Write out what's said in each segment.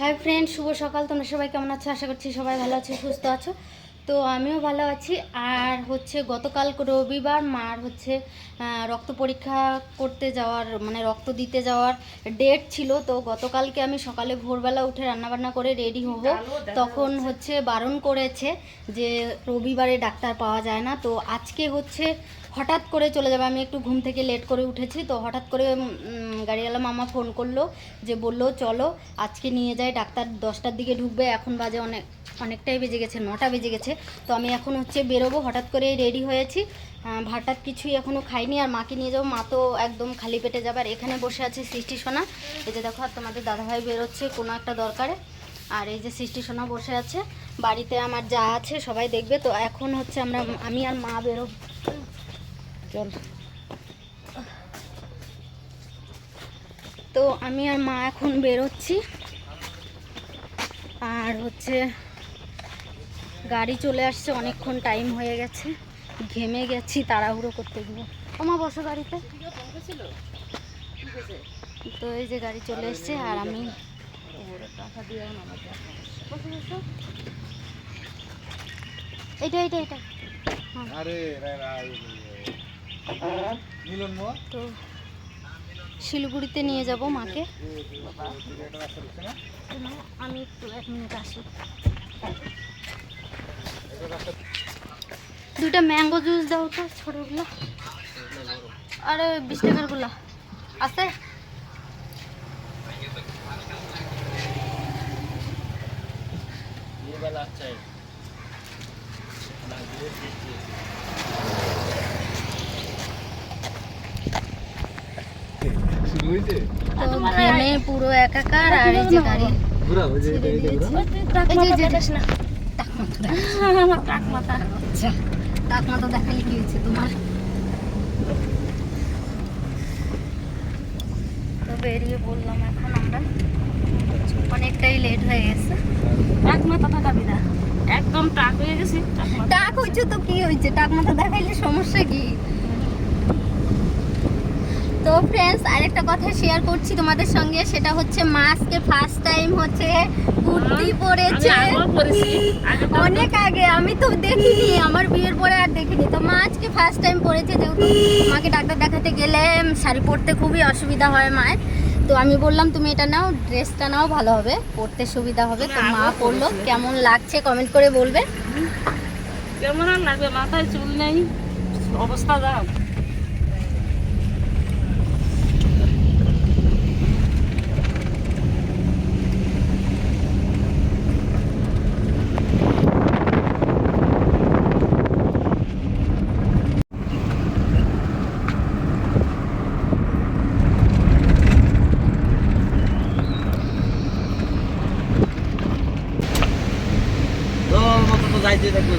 Hi friend, শুভ সকাল। তোমরা সবাই কেমন আছো? আশা করছি সবাই ভালো আছো, সুস্থ আছো। তো আমিও ভালো আছি। আর গতকাল রবিবার মার রক্ত পরীক্ষা করতে যাওয়ার মানে রক্ত দিতে যাওয়ার ডেট ছিল। তো গতকালকে আমি সকালে ভোরবেলা উঠে রান্নাবান্না করে রেডি হব, তখন বারণ করেছে যে রবিবারে ডাক্তার পাওয়া যায় না। তো আজকে হঠাৎ করে চলে যাবে। আমি একটু ঘুম থেকে লেট করে উঠেছি, তো হঠাৎ করে গাড়িওয়ালা মামা ফোন করলো, যে বললো চলো আজকে নিয়ে যাই, ডাক্তার 10টার দিকে ঢুকবে। এখন বাজে অনেকটাই বেজে গেছে, 9টা বেজে গেছে। তো আমি এখন বেরোবো, হঠাৎ করে রেডি হয়েছি। ভাতটাত কিছুই এখনও খাইনি, আর মাকে নিয়ে যাবো। মা তো একদম খালি পেটে যাবে। আর এখানে বসে আছে সৃষ্টি সোনা, এই যে দেখো। আর তোমাদের দাদাভাই বেরোচ্ছে কোনো একটা দরকারে। আর এই যে সৃষ্টি সোনা বসে আছে। বাড়িতে আমার যা আছে সবাই দেখবে। তো এখন আমি আর মা বেরোবো। চল। তো আমি আর মা এখন বেরোচ্ছি। আর গাড়ি চলে আসছে, অনেকক্ষণ টাইম হয়ে গেছে, ঘেমে গেছি তাড়াহুড়ো করতে গিয়ে। মা বসো গাড়িতে। তো এই যে গাড়ি চলে এসছে, আর আমি এটা তো শিলিগুড়িতে নিয়ে যাব মাকে। আমি একটু 1 মিনিট আসি। 2টা ম্যাঙ্গো জুস দাও তো, ছোটগুলো। আরে 20 টাকার গুলা আছে? ঘেমে পুরো একাকার। আর এই যে গাড়ি টাক মাথা দেখালে কি হয়েছে তোমার? তো বেরিয়ে বললাম, এখন আমরা অনেকটাই লেট হয়ে গেছে। টাক মাথাটা দাবি না, একদম টাক হয়ে গেছে। টাক হয়েছে তো কি হয়েছে, টাক মাথা দেখাইলে সমস্যা কি? তো ফ্রেন্ডস, আরেকটা কথা শেয়ার করছি তোমাদের সঙ্গে, সেটা মা আজকে ফার্স্ট টাইম কুর্তি পরেছে। অনেক আগে, আমি তো দেখিনি, আমার বিয়ের পরে আর দেখিনি। তো মা আজকে ফার্স্ট টাইম পরেছে, যেহেতু মাকে ডাক্তার দেখাতে গেলে শাড়ি পরতে খুবই অসুবিধা হয় মায়ের। তো আমি বললাম তুমি এটা নাও, ড্রেসটা নাও, ভালো হবে, পরতে সুবিধা হবে। তো মা পরলো। কেমন লাগছে কমেন্ট করে বলবে। কেমন আর লাগবে, মাথায় চুল নেই, অবস্থা দাও।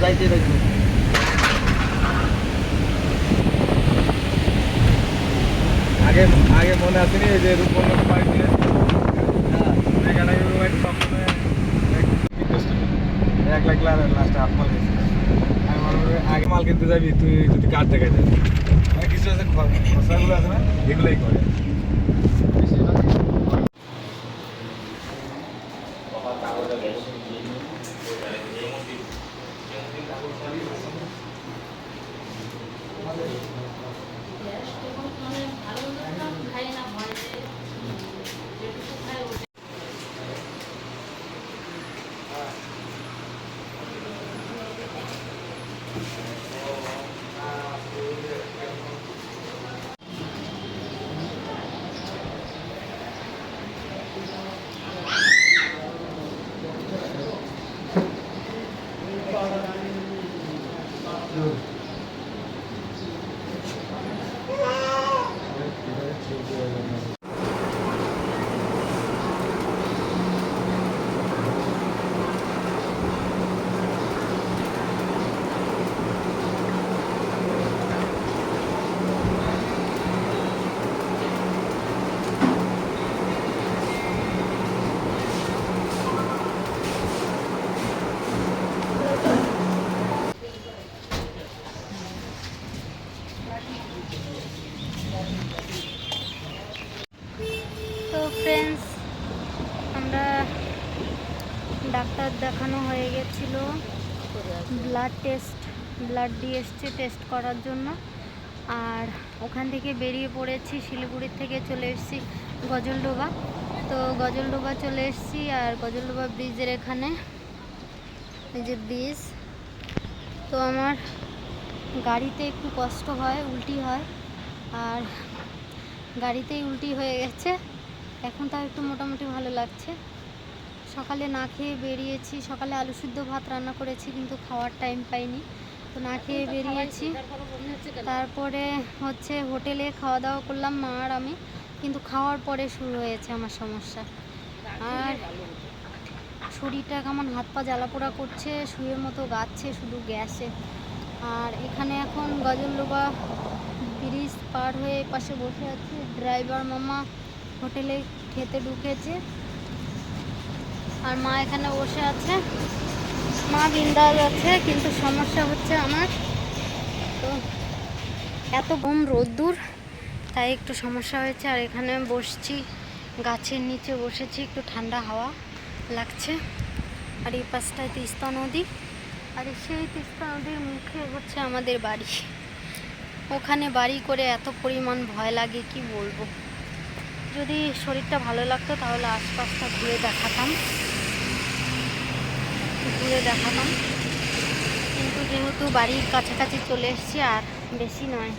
যাইতে থাকবো। আগে মনে আসেনি যে রূপবর্ণ পার্ক নিয়ে এক লাখ লাস্টে হাফ মাল গেছে। আমি মনে করি আগে মাল কিনতে যাবি, তুই যদি কার দেখাই যাবি, কিছু আছে খসড়াগুলো আছে না, এগুলোই করে। ডাক্তার দেখানো হয়ে গেছিল, ব্লাড দিয়ে এসছে টেস্ট করার জন্য। আর ওখান থেকে বেরিয়ে পড়েছি, শিলিগুড়ির থেকে চলে এসেছি গজলডোবা। তো গজলডোবা চলে এসেছি, আর গজলডোবা ব্রিজের এখানে এই যে ব্রিজ। তো আমার গাড়িতে একটু কষ্ট হয়, উল্টি হয়, আর গাড়িতেই উল্টি হয়ে গেছে। এখন তাও একটু মোটামুটি ভালো লাগছে। সকালে না খেয়ে বেরিয়েছি, সকালে আলু সিদ্ধ ভাত রান্না করেছি কিন্তু খাওয়ার টাইম পাইনি, তো না খেয়ে বেরিয়েছি। তারপরে হচ্ছে হোটেলে খাওয়া দাওয়া করলাম মা আর আমি, কিন্তু খাওয়ার পরে শুরু হয়েছে আমার সমস্যা। আর শরীরটা কেমন হাত পা জ্বালা পোড়া করছে, শুয়ের মতো গাচ্ছে শুধু গ্যাসে। আর এখানে এখন গজলডোবা ব্রিজ পার হয়ে পাশে বসে আছি, ড্রাইভার মামা হোটেলে খেতে ঢুকেছে, আর মা এখানে বসে আছে। মা বিন্দাস আছে, কিন্তু সমস্যা হচ্ছে আমার তো এত কম রোদ্দুর, তাই একটু সমস্যা হয়েছে। আর এখানে বসছি, গাছের নিচে বসেছি, একটু ঠান্ডা হাওয়া লাগছে। আর এই পাশটায় তিস্তা নদী, আর সেই তিস্তা নদীর মুখে হচ্ছে আমাদের বাড়ি। ওখানে বাড়ি করে এত পরিমাণ ভয় লাগে কি বলবো। যদি শরীরটা ভালো লাগতো তাহলে আশপাশটা ঘুরে দেখাতাম, কিন্তু যেহেতু বাড়ির কাছাকাছি চলে এসেছি, আর বেশি নয়,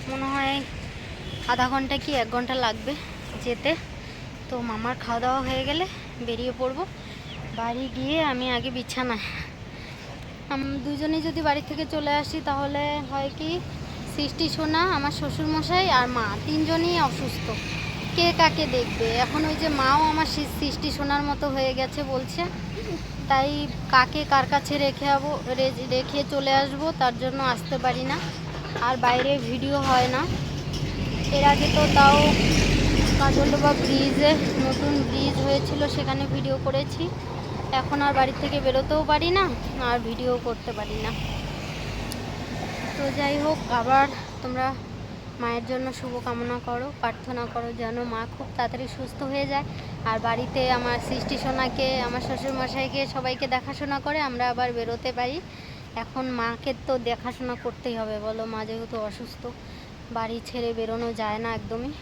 মনে হয় আধা ঘন্টা কি 1 ঘন্টা লাগবে যেতে। তো মামার খাওয়া দাওয়া হয়ে গেলে বেরিয়ে পড়বো। বাড়ি গিয়ে আমি আগে বিছানায়, দুজনেই যদি বাড়ি থেকে চলে আসি তাহলে হয় কি, সৃষ্টি সোনা, আমার শ্বশুরমশাই আর মা, 3 জনই অসুস্থ, কে কাকে দেখবে। এখন ওই যে মাও আমার সৃষ্টি সোনার মতো হয়ে গেছে বলছে, তাই কাকে কার কাছে রেখে চলে আসবো, তার জন্য আসতে পারি না। আর বাইরে ভিডিও হয় না। এর আগে তো তাও গজলডোবা ব্রিজে নতুন ব্রিজ হয়েছিল, সেখানে ভিডিও করেছি। এখন আর বাড়ি থেকে বেরোতেও পারি না, আর ভিডিও করতে পারি না। তো যাই হোক, আবার তোমরা মায়ের জন্য শুভকামনা করো, প্রার্থনা করো যেন মা খুব তাড়াতাড়ি সুস্থ হয়ে যায়, আর বাড়িতে আমার সৃষ্টি সোনাকে, আমার শ্বশুরমশাইকে, সবাইকে দেখাশোনা করে আমরা আবার বেরোতে পারি। এখন মাকে তো দেখাশোনা করতেই হবে, বলো, মা যেহেতু অসুস্থ, বাড়ি ছেড়ে বেরোনো যায় না একদমই।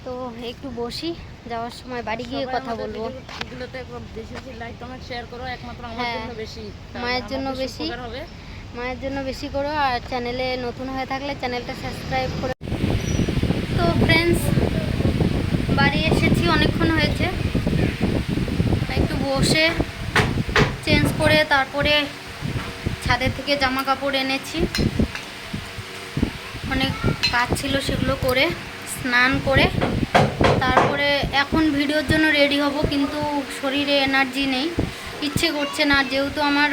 তো একটু বসি, যাওয়ার সময় বাড়ি গিয়ে কথা বলবো। হ্যাঁ, মায়ের জন্য বেশি করো, আর চ্যানেলে নতুন হয়ে থাকলে চ্যানেলটা সাবস্ক্রাইব করো। তো ফ্রেন্ডস, বাড়ি এসেছি, অনেকক্ষণ হয়েছে। একটু বসে চেঞ্জ করে তারপরে ছাদের থেকে জামা কাপড় এনেছি, অনেক কাজ ছিল সেগুলো করে স্নান করে তারপরে এখন ভিডিওর জন্য রেডি হব, কিন্তু শরীরে এনার্জি নেই, ইচ্ছে করছে না। যেহেতু আমার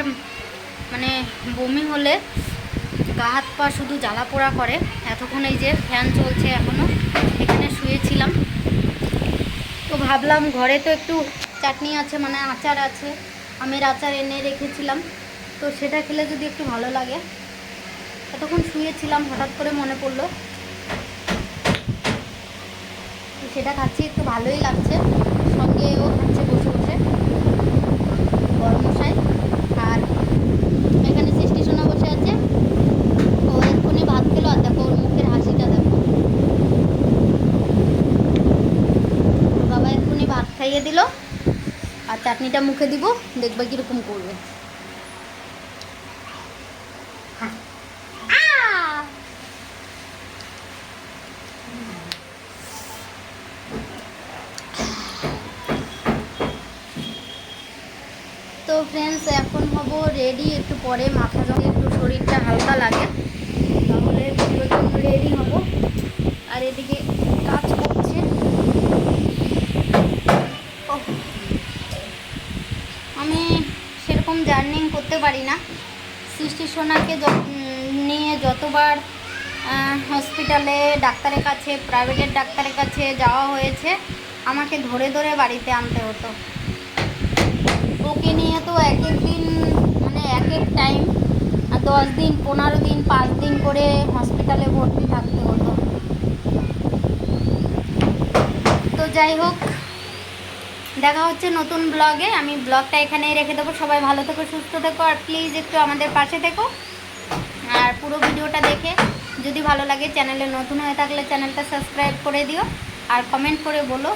মানে বমি হলে গা হাত পা শুধু জ্বালা পোড়া করে। এতক্ষণ এই যে ফ্যান চলছে, এখনও এখানে শুয়েছিলাম। তো ভাবলাম ঘরে তো একটু চাটনি আছে, মানে আচার আছে, আমের আচার এনে রেখেছিলাম, তো সেটা খেলে যদি একটু ভালো লাগে। এতক্ষণ শুয়েছিলাম, হঠাৎ করে মনে পড়লো, তো সেটা খাচ্ছি, একটু ভালোই লাগছে। সঙ্গে ও খাচ্ছে বসে বসে বড়মশাই, আর এখানে সৃষ্টি সোনা বসে আছে, ও এক্ষুনি ভাত খেলো। আর দেখো ওর মুখের হাসিটা দেখো, ওর বাবা এক্ষুনি ভাত খাইয়ে দিল, আর চাটনিটা মুখে দিব, দেখবে কীরকম করবে। তো ফ্রেন্ডস, এখন হব রেডি, একটু পরে মাথা যখন একটু শরীরটা হালকা লাগে তাহলে ভিডিওর জন্য রেডি হব। আর এদিকে কাজ করছে। আমি সেরকম জার্নিং করতে পারি না। সৃষ্টি সোনাকে নিয়ে যতবার হসপিটালে ডাক্তারের কাছে, প্রাইভেটের ডাক্তারের কাছে যাওয়া হয়েছে, আমাকে ধরে ধরে বাড়িতে আনতে হতো। ওকে নিয়ে তো এক এক দিন, মানে এক এক টাইম 10 দিন, 15 দিন, 5 দিন করে হসপিটালে ভর্তি থাকতে হতো। তো যাই হোক, দেখা হচ্ছে নতুন ব্লগে। আমি ব্লগটা এখানেই রেখে দেবো। সবাই ভালো থেকো, সুস্থ থেকো, আর প্লিজ একটু আমাদের পাশে থেকো। আর পুরো ভিডিওটা দেখে যদি ভালো লাগে, চ্যানেলে নতুন হয়ে থাকলে চ্যানেলটা সাবস্ক্রাইব করে দিও আর কমেন্ট করে বলো